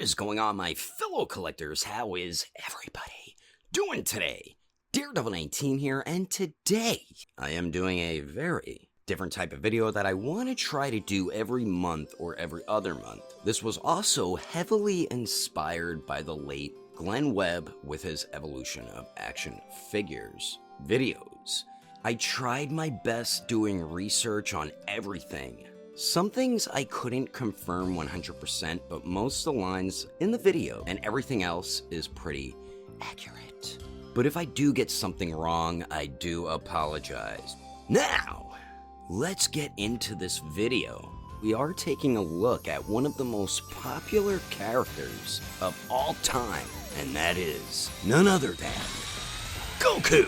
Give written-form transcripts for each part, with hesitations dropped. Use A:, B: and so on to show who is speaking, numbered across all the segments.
A: is going on, my fellow collectors? How is everybody doing today? Daredevil19 here, and today I am doing a very different type of video that I want to try to do every month or every other month. This was also heavily inspired by the late Glenn Webb with his Evolution of Action Figures videos. I tried my best doing research on everything. Some things I couldn't confirm 100%, but most of the lines in the video and everything else is pretty accurate. But if I do get something wrong, I do apologize. Now, let's get into this video. We are taking a look at one of the most popular characters of all time, and that is none other than Goku!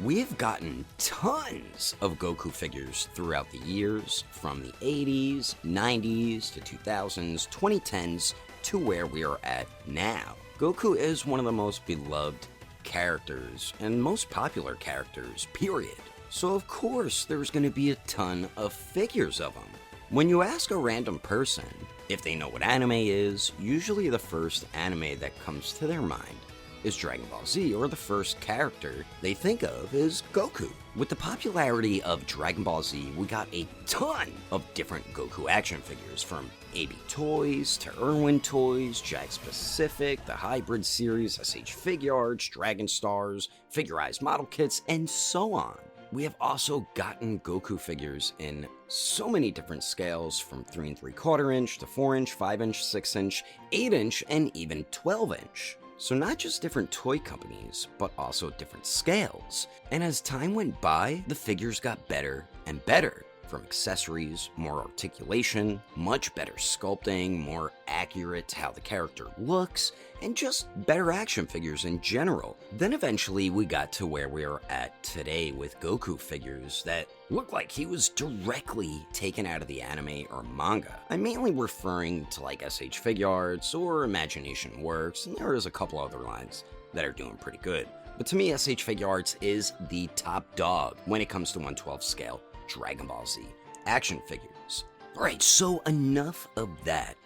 A: We have gotten tons of Goku figures throughout the years, from the 80s, 90s, to 2000s, 2010s, to where we are at now. Goku is one of the most beloved characters, and most popular characters, period. So of course there's going to be a ton of figures of him. When you ask a random person if they know what anime is, usually the first anime that comes to their mind is Dragon Ball Z, or the first character they think of is Goku. With the popularity of Dragon Ball Z, we got a ton of different Goku action figures, from AB Toys to Irwin Toys, Jakks Pacific, the Hybrid series, SH Figuarts, Dragon Stars, Figurized model kits, and so on. We have also gotten Goku figures in so many different scales, from 3 3/4 inch to 4 inch, 5 inch, 6 inch, 8 inch, and even 12 inch. So not just different toy companies, but also different scales. And as time went by, the figures got better and better. From accessories, more articulation, much better sculpting, more accurate to how the character looks, and just better action figures in general. Then eventually we got to where we are at today with Goku figures that look like he was directly taken out of the anime or manga. I'm mainly referring to like SH Figuarts or Imagination Works, and there is a couple other lines that are doing pretty good. But to me, SH Figuarts is the top dog when it comes to 1/12 scale Dragon Ball Z action figures. Alright, so enough of that.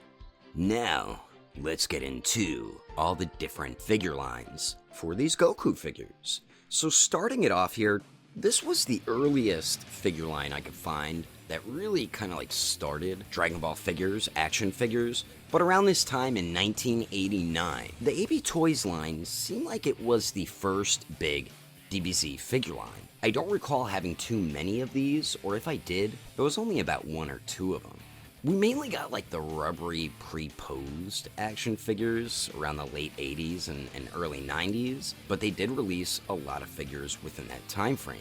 A: Now, let's get into all the different figure lines for these Goku figures. So starting it off here, this was the earliest figure line I could find that really kind of like started Dragon Ball figures, action figures. But around this time in 1989, the AB Toys line seemed like it was the first big DBZ figure line. I don't recall having too many of these, or if I did, there was only about 1 or 2 of them. We mainly got like the rubbery pre-posed action figures around the late 80s and early 90s, but they did release a lot of figures within that time frame.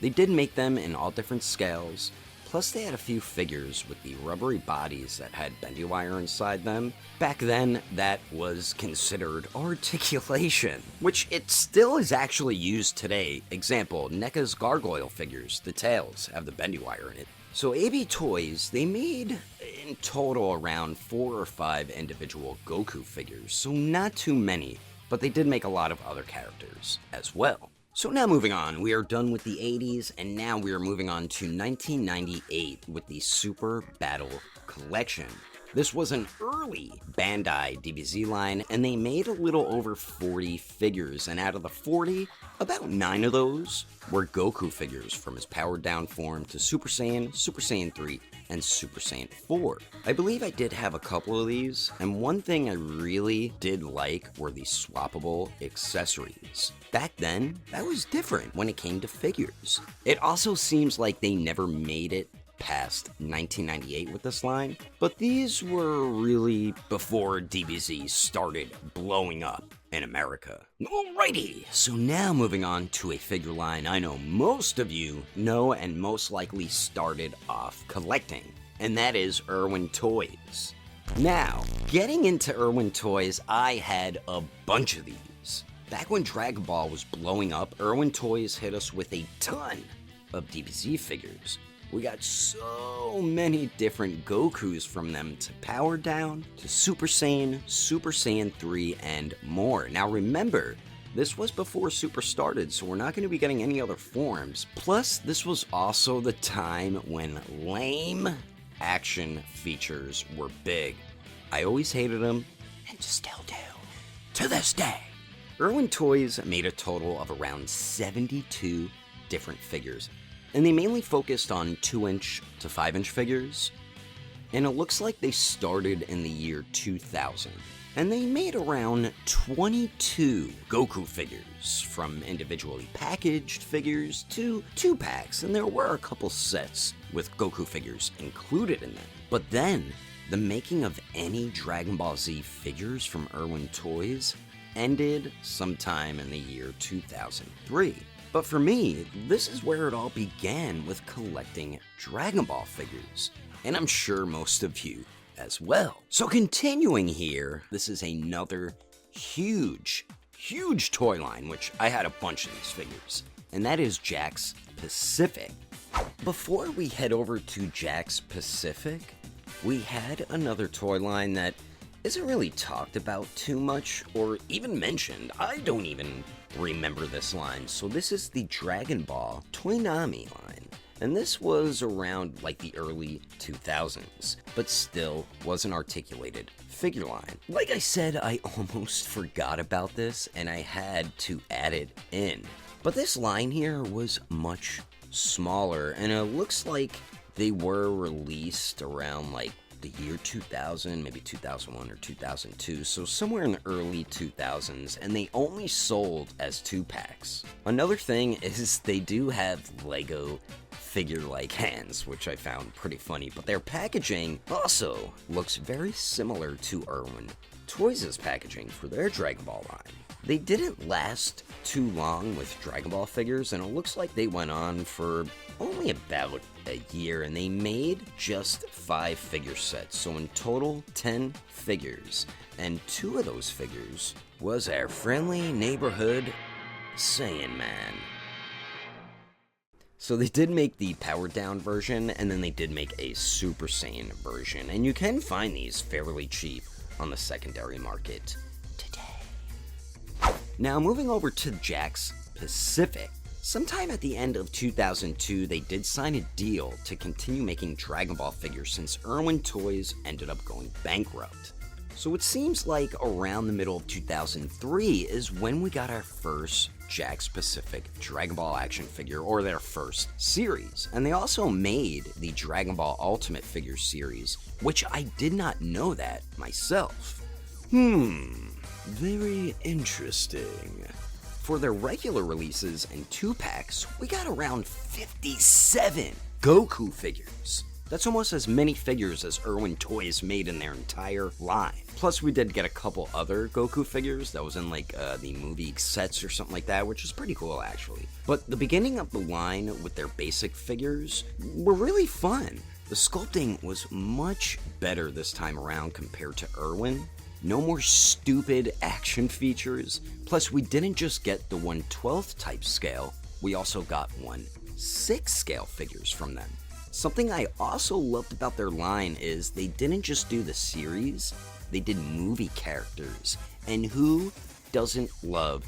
A: They did make them in all different scales, plus they had a few figures with the rubbery bodies that had bendy wire inside them. Back then, that was considered articulation, which it still is actually used today. Example, NECA's gargoyle figures, the tails have the bendy wire in it. So AB Toys, they made in total around 4 or 5 individual Goku figures, so not too many, but they did make a lot of other characters as well. So now moving on, we are done with the 80s, and now we are moving on to 1998 with the Super Battle Collection. This was an early Bandai DBZ line, and they made a little over 40 figures, and out of the 40, about 9 of those were Goku figures, from his powered down form to Super Saiyan, Super Saiyan 3, and Super Saiyan 4. I believe I did have a couple of these, and one thing I really did like were the swappable accessories. Back then, that was different when it came to figures. It also seems like they never made it past 1998 with this line, but these were really before DBZ started blowing up in America. Alrighty, so now moving on to a figure line I know most of you know and most likely started off collecting, and that is Irwin Toys. Now, getting into Irwin Toys, I had a bunch of these. Back when Dragon Ball was blowing up, Irwin Toys hit us with a ton of DBZ figures. We got so many different Gokus from them, to Power Down, to Super Saiyan 3, and more. Now remember, this was before Super started, so we're not going to be getting any other forms. Plus, this was also the time when lame action features were big. I always hated them, and still do, to this day. Irwin Toys made a total of around 72 different figures, and they mainly focused on 2-inch to 5-inch figures, and it looks like they started in the year 2000. And they made around 22 Goku figures, from individually packaged figures to 2-packs, and there were a couple sets with Goku figures included in them. But then, the making of any Dragon Ball Z figures from Irwin Toys ended sometime in the year 2003. But for me, this is where it all began, with collecting Dragon Ball figures, and I'm sure most of you as well. So continuing here, this is another huge toy line, which I had a bunch of these figures, and that is Jakks Pacific. Before we head over to Jakks Pacific, we had another toy line that isn't really talked about too much or even mentioned. I don't even remember this line. So this is the Dragon Ball Toonami line. And this was around like the early 2000s, but still was an articulated figure line. Like I said, I almost forgot about this and I had to add it in. But this line here was much smaller, and it looks like they were released around like the year 2000, maybe 2001 or 2002, so somewhere in the early 2000s, and they only sold as 2-packs. Another thing is they do have Lego figure-like hands, which I found pretty funny, but their packaging also looks very similar to Irwin Toys' packaging for their Dragon Ball line. They didn't last too long with Dragon Ball figures, and it looks like they went on for only about a year, and they made just 5 figure sets, so in total 10 figures, and 2 of those figures was our friendly neighborhood Saiyan Man. So they did make the powered down version, and then they did make a Super Saiyan version, and you can find these fairly cheap on the secondary market today. Now moving over to Jakks Pacific. Sometime at the end of 2002, they did sign a deal to continue making Dragon Ball figures since Irwin Toys ended up going bankrupt. So it seems like around the middle of 2003 is when we got our first Jakks Pacific Dragon Ball action figure, or their first series. And they also made the Dragon Ball Ultimate figure series, which I did not know that myself. Very interesting. For their regular releases and 2-packs, we got around 57 Goku figures. That's almost as many figures as Irwin Toys made in their entire line. Plus, we did get a couple other Goku figures that was in like the movie sets or something like that, which is pretty cool actually. But the beginning of the line with their basic figures were really fun. The sculpting was much better this time around compared to Irwin. No more stupid action features. Plus, we didn't just get the 1/12 type scale, we also got 1/6 scale figures from them. Something I also loved about their line is they didn't just do the series, they did movie characters. And who doesn't love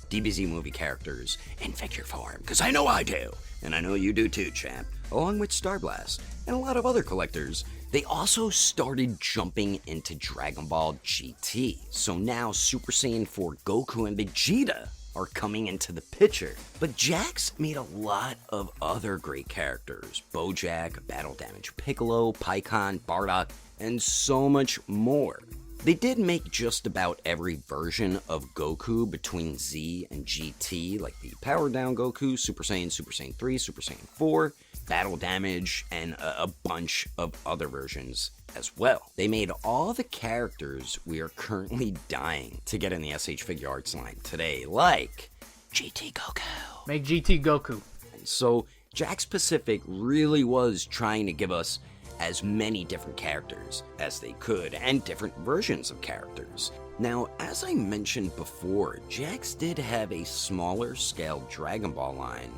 A: DBZ movie characters in figure form? Because I know I do, and I know you do too, champ. Along with Star Blast and a lot of other collectors. They also started jumping into Dragon Ball GT. So now Super Saiyan 4 Goku and Vegeta are coming into the picture. But Jakks made a lot of other great characters. Bojack, Battle Damage Piccolo, Pikkon, Bardock, and so much more. They did make just about every version of Goku between Z and GT, like the Power Down Goku, Super Saiyan 3, Super Saiyan 4, Battle Damage, and a bunch of other versions as well. They made all the characters we are currently dying to get in the SH Figuarts line today, like GT Goku.
B: Make GT Goku.
A: So Jakks Pacific really was trying to give us as many different characters as they could, and different versions of characters. Now, as I mentioned before, Jakks did have a smaller scale Dragon Ball line,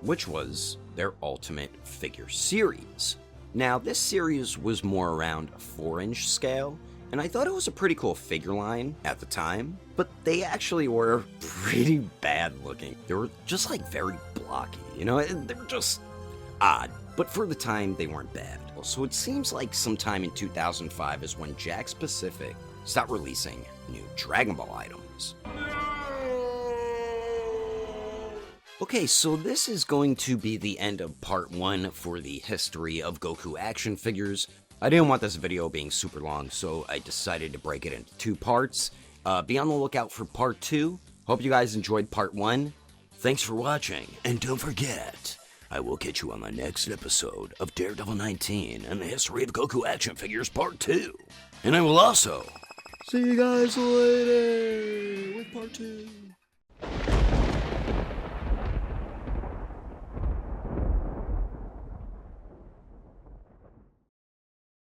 A: which was their Ultimate Figure series. Now, this series was more around a 4-inch scale, and I thought it was a pretty cool figure line at the time, but they actually were pretty bad looking. They were just like very blocky, you know, they were just odd, but for the time they weren't bad. So it seems like sometime in 2005 is when Jakks Pacific stopped releasing new Dragon Ball items. Okay, so this is going to be the end of part 1 for the history of Goku action figures. I didn't want this video being super long, so I decided to break it into 2 parts. Be on the lookout for part 2. Hope you guys enjoyed part 1. Thanks for watching, and don't forget, I will catch you on the next episode of Daredevil 19 and the history of Goku action figures part 2. And I will also see you guys later with part 2.